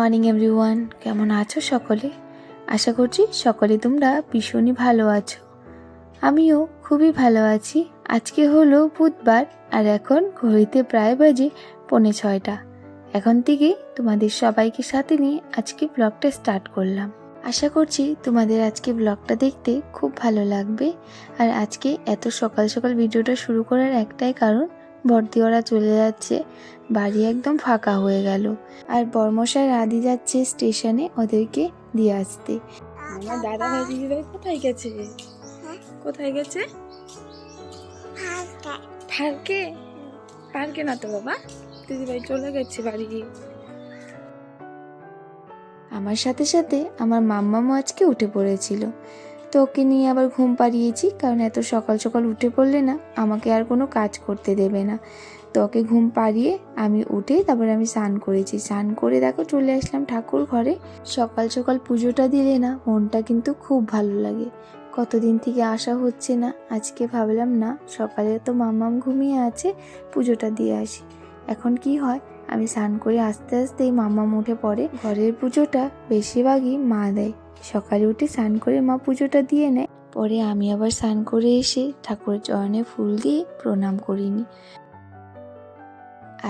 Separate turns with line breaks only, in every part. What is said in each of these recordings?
Morning everyone, কেমন আছো সকলে? আশা করছি সকলে তোমরা ভীষণই ভালো আছো। আমিও খুবই ভালো আছি। আজকে হলো বুধবার আর এখন ঘড়িতে প্রায় বাজে 5:45। এখন থেকে তোমাদের সবাইকে সাথে নিয়ে আজকে ব্লগটা স্টার্ট করলাম। আশা করছি তোমাদের আজকে ব্লগটা দেখতে খুব ভালো লাগবে। আর আজকে এত সকাল সকাল ভিডিওটা শুরু করার একটাই কারণ, বড়দি ওরা চলে যাচ্ছে, বাড়ি একদম ফাঁকা হয়ে গেল। আর বর্মশাই রাধি যাচ্ছে স্টেশনে ওদেরকে দিয়ে আসতে। আমার দাদা ভাই দিদি ভাই কোথায় গেছে? কোথায় গেছে? পার্কে। পার্কে না তো বাবা, দিদি ভাই চলে গেছে বাড়ি। আমার সাথে সাথে আমার মাম্মামও আজকে উঠে পড়েছিল, তো ওকে নিয়ে আবার ঘুম পাড়িয়েছি, কারণ এত সকাল সকাল উঠে পড়লে না আমাকে আর কোনো কাজ করতে দেবে না। তো ওকে ঘুম পাড়িয়ে আমি উঠে তারপরে আমি স্নান করেছি। স্নান করে দেখো চলে আসলাম ঠাকুর ঘরে। সকাল সকাল পুজোটা দিলে না মনটা কিন্তু খুব ভালো লাগে। কতদিন থেকে আসা হচ্ছে না, আজকে ভাবলাম না সকালে তো মাম্মাম ঘুমিয়ে আছে, পুজোটা দিয়ে আসি। এখন কি হয়, আমি স্নান করে আস্তে আস্তেই মাম্মাম উঠে পড়ে। ঘরের পুজোটা বেশিরভাগই মা দেয়। সকালে উঠে স্নান করে মা পুজোটা দিয়ে নেয়, পরে আমি আবার স্নান করে এসে ঠাকুরের চরণে ফুল দিয়ে প্রণাম করিনি।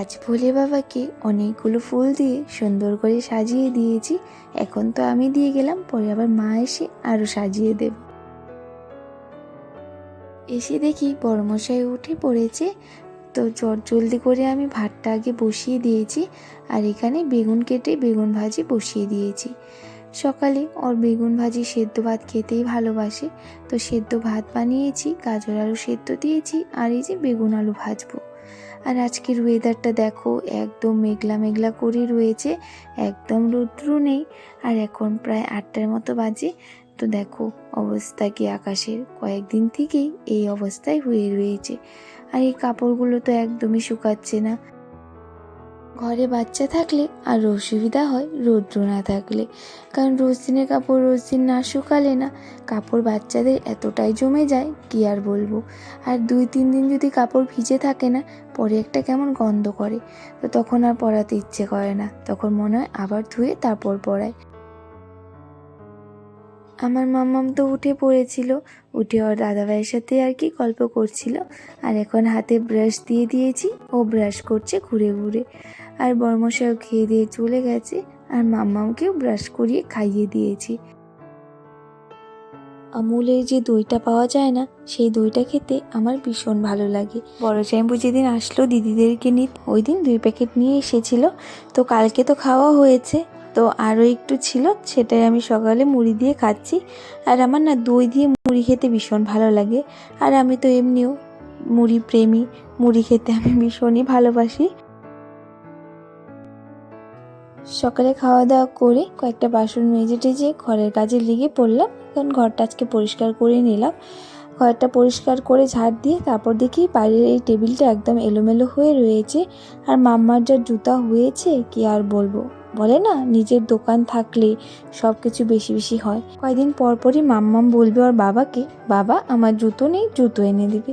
আজ ভোলে বাবাকে অনেকগুলো ফুল দিয়ে সুন্দর করে সাজিয়ে দিয়েছি। এখন তো আমি দিয়ে গেলাম, পরে আবার মা এসে আরও সাজিয়ে দেব। এসে দেখি বড়মশাই উঠে পড়েছে, তো জলদি করে আমি ভাতটা আগে বসিয়ে দিয়েছি। আর এখানে বেগুন কেটে বেগুন ভাজি বসিয়ে দিয়েছি। সকালে ওর বেগুন ভাজি সেদ্ধ ভাত খেতেই ভালোবাসে, তো সেদ্ধ ভাত বানিয়েছি, গাজর আলু সেদ্ধ দিয়েছি, আর এই যে বেগুন আলু ভাজবো। আর আজকের ওয়েদারটা দেখো, একদম মেঘলা মেঘলা করে রয়েছে, একদম রৌদ্র নেই। আর এখন প্রায় 8টার মতো বাজে। তো দেখো অবস্থা কি আকাশের, কয়েকদিন থেকেই এই অবস্থায় হয়ে রয়েছে। আর এই কাপড়গুলো তো একদমই শুকাচ্ছে না। ঘরে বাচ্চা থাকলে আরও অসুবিধা হয় রৌদ্র না থাকলে, কারণ রোজ দিনের কাপড় রোজ দিন না শুকালে না কাপড় বাচ্চাদের এতটাই জমে যায় কি আর বলবো। আর 2-3 দিন যদি কাপড় ভিজে থাকে না, পরে একটা কেমন গন্ধ করে, তো তখন আর পরাতে ইচ্ছে করে না, তখন মনে হয় আবার ধুয়ে তারপর পরায়। আমার মাম্মাম তো উঠে পড়েছিল, উঠে ওর দাদাভাইয়ের সাথে আর কি গল্প করছিল। আর এখন হাতে ব্রাশ দিয়ে দিয়েছি, ও ব্রাশ করছে ঘুরে ঘুরে। আর বর্মশাইও খেয়ে দিয়ে চলে গেছে, আর মাম্মামকেও ব্রাশ করিয়ে খাইয়ে দিয়েছি। আমুলের যে দইটা পাওয়া যায় না, সেই দইটা খেতে আমার ভীষণ ভালো লাগে। বড় জামাইবু যেদিন আসলো দিদিদেরকে নিয়ে, ওই দিন 2 প্যাকেট নিয়ে এসেছিল। তো কালকে তো খাওয়া হয়েছে, তো আরও একটু ছিল, সেটাই আমি সকালে মুড়ি দিয়ে খাচ্ছি। আর আমার না দই দিয়ে মুড়ি খেতে ভীষণ ভালো লাগে। আর আমি তো এমনিও মুড়ি প্রেমী, মুড়ি খেতে আমি ভীষণই ভালোবাসি। সকালে খাওয়া দাওয়া করে কয়েকটা বাসন মেজে টেজে ঘরের কাজে লেগে পড়লাম। কারণ ঘরটা আজকে পরিষ্কার করে নিলাম। ঘরটা পরিষ্কার করে ঝাড় দিয়ে তারপর দেখি বাইরের এই টেবিলটা একদম এলোমেলো হয়ে রয়েছে। আর মাম্মার যা জুতা হয়েছে কি আর বলবো, বলে না নিজের দোকান থাকলে সব কিছু বেশি বেশি হয়। কয়েকদিন পর পরই মাম্মাম বলবে ওর বাবাকে, বাবা আমার জুতো নেই, জুতো এনে দিবে।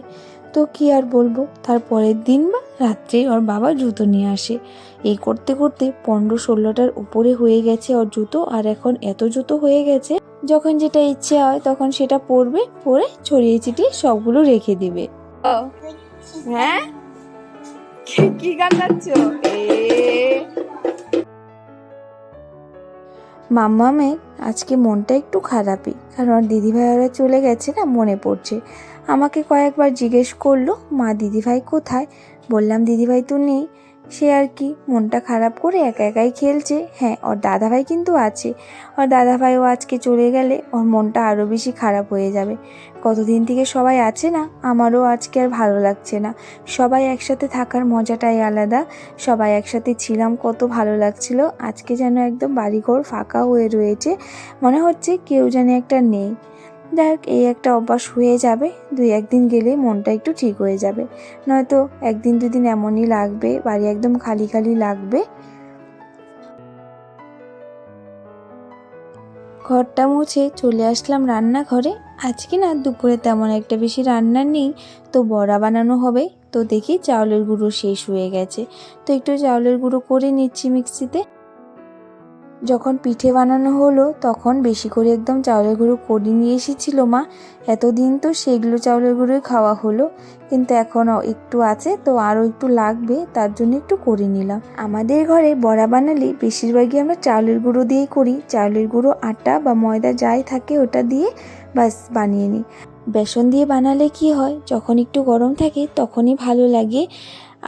তো কি আর বলবো, তার পরের দিন বা রাত্রে ওর বাবা জুতো নিয়ে আসে। এই করতে করতে 15-16টার উপরে হয়ে গেছে ওর জুতো। আর এখন এত জুতো হয়ে গেছে, যখন যেটা ইচ্ছে হয় তখন সেটা পরবে, পরে ছড়িয়ে ছিটিয়ে সবগুলো রেখে দিবে। হ্যাঁ, কি গান গাচ্ছ? মাম্মামের আজকে মনটা একটু খারাপই, কারণ ওর দিদিভাই ওরা চলে গেছে না, মনে পড়ছে। আমাকে কয়েকবার জিজ্ঞেস করলো, মা দিদিভাই কোথায়? বললাম দিদিভাই তো নেই। সে আর কি মনটা খারাপ করে একা একাই খেলছে। হ্যাঁ, ওর দাদাভাই কিন্তু আছে। ওর দাদাভাইও আজকে চলে গেলে ওর মনটা আরও বেশি খারাপ হয়ে যাবে। কতদিন থেকে সবাই আছে না, আমারও আজকে আর ভালো লাগছে না। সবাই একসাথে থাকার মজাটাই আলাদা। সবাই একসাথে ছিলাম, কত ভালো লাগছিল। আজকে যেন একদম বাড়িঘর ফাঁকা হয়ে রয়েছে, মনে হচ্ছে কেউ যেন একটা নেই। দেখ, এই একটা অভ্যাস হয়ে যাবে, 2-1 দিন গেলে মনটা একটু ঠিক হয়ে যাবে। নয়তো 1-2 দিন এমনই লাগবে, বাড়ি একদম খালি খালি লাগবে। ঘরটা মুছে চলে আসলাম রান্নাঘরে। আজকে না দুপুরে তেমন একটা বেশি রান্না নেই, তো বড়া বানানো হবে। তো দেখি চাউলের গুঁড়ো শেষ হয়ে গেছে, তো একটু চাউলের গুঁড়ো করে নিচ্ছি মিক্সিতে। যখন পিঠে বানানো হলো তখন বেশি করে একদম চাউলের গুঁড়ো করে নিয়ে এসেছিলো মা। এতদিন তো সেগুলো চাউলের গুঁড়োই খাওয়া হলো, কিন্তু এখনও একটু আছে, তো আরও একটু লাগবে, তার জন্য একটু করে নিলাম। আমাদের ঘরে বড়া বানালে বেশিরভাগই আমরা চাউলের গুঁড়ো দিয়েই করি। চাউলের গুঁড়ো, আটা বা ময়দা যাই থাকে ওটা দিয়ে বাস বানিয়ে নিই। বেসন দিয়ে বানালে কি হয়, যখন একটু গরম থাকে তখনই ভালো লাগে,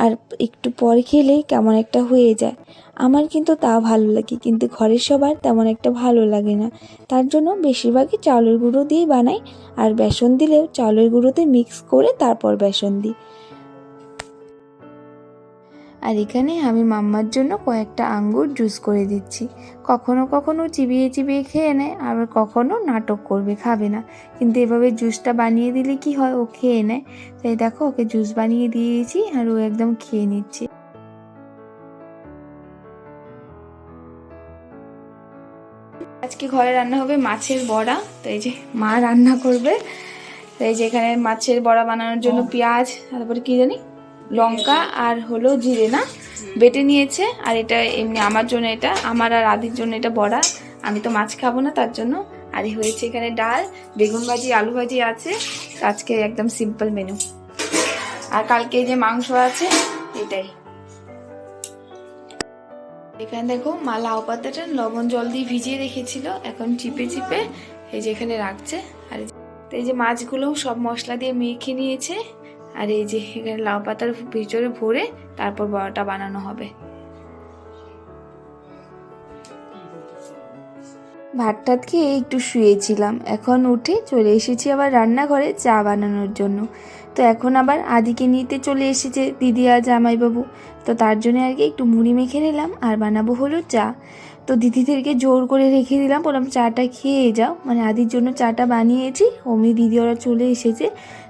আর একটু পর খেলে কেমন একটা হয়ে যায়। আমার কিন্তু তাও ভালো লাগে, কিন্তু ঘরের সবার তেমন একটা ভালো লাগে না। তার জন্য বেশিরভাগই চাউলের গুঁড়ো দিয়েই বানাই, আর বেসন দিলেও চাউলের গুঁড়োতে মিক্স করে তারপর বেসন দিই। আর এখানে আমি মাম্মার জন্য কয়েকটা আঙ্গুর জুস করে দিচ্ছি। কখনো কখনো চিবিয়ে চিবিয়ে খেয়ে নেয়, আবার কখনো নাটক করবে, খাবে না। কিন্তু এভাবে জুসটা বানিয়ে দিলে কি হয়, ও খেয়ে নেয়। তাই দেখো ওকে জুস বানিয়ে দিয়েছি আর ও একদম খেয়ে নিচ্ছে। আজকে ঘরে রান্না হবে মাছের বড়া। তো এই যে মা রান্না করবে। তো এই যে এখানে মাছের বড়া বানানোর জন্য পেঁয়াজ, তারপরে কি জানি লঙ্কা আর হলো জিরে না বেটে নিয়েছে। আর এটা এমনি আমার জন্য, এটা আমার আর আদির জন্য এটা বড়া। আমি তো মাছ খাবো না তার জন্য। আর হয়েছে এখানে ডাল, বেগুন ভাজি, আলু ভাজি আছে। আজকে একদম সিম্পল মেনু। আর কালকে যে মাংস আছে এটাই। এখানে দেখো মা লাউ পাতাটা লবণ জল দিয়ে ভিজিয়ে রেখেছিল, এখন চিপে চিপে এই যে এখানে রাখছে। আর এই যে মাছগুলো সব মশলা দিয়ে মেখে নিয়েছে। আর এই যে এখানে লাউ পাতার ভিতরে ভরে তারপর বড়াটা বানানো হবে। ভাত টাত খেয়ে একটু শুয়েছিলাম, এখন উঠে চলে এসেছি আবার রান্নাঘরে চা বানানোর জন্য। তো এখন আবার আদিকে নিতে চলে এসেছে দিদি আর জামাইবাবু। তো তার জন্য আর কি একটু মুড়ি মেখে নিলাম আর বানাবো হলো চা। তো দিদিদেরকে জোর করে রেখে দিলাম, বললাম চাটা খেয়ে যাও, মানে আদির জন্য চাটা বানিয়েছি, অমনি দিদি ওরা চলে এসেছে।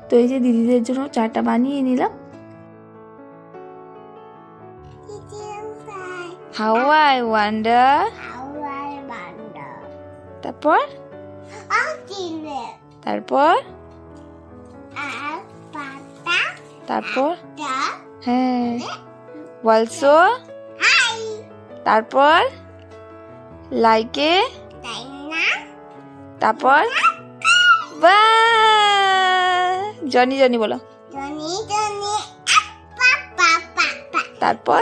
তো এই যে দিদিদের জন্য চাটা বানিয়ে নিলাম। How I wonder. তারপর তারপর তারপর হ্যাঁ অলসো, তারপর লাইকে, তারপর বা জনি জনি বলো, তারপর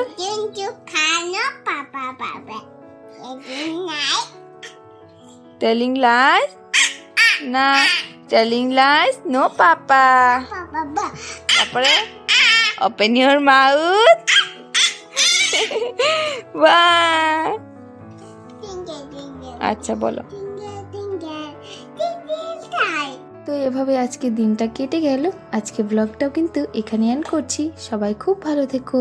টেলিং লাইস না, টেলিং লাইস নো পাপা। তারপরে ওপেন ইউর মাউথ। আচ্ছা বলো। তো এভাবে আজকে দিনটা কেটে গেল। আজকে ব্লগটাও কিন্তু এখানে এন্ড করছি। সবাই খুব ভালো থেকো।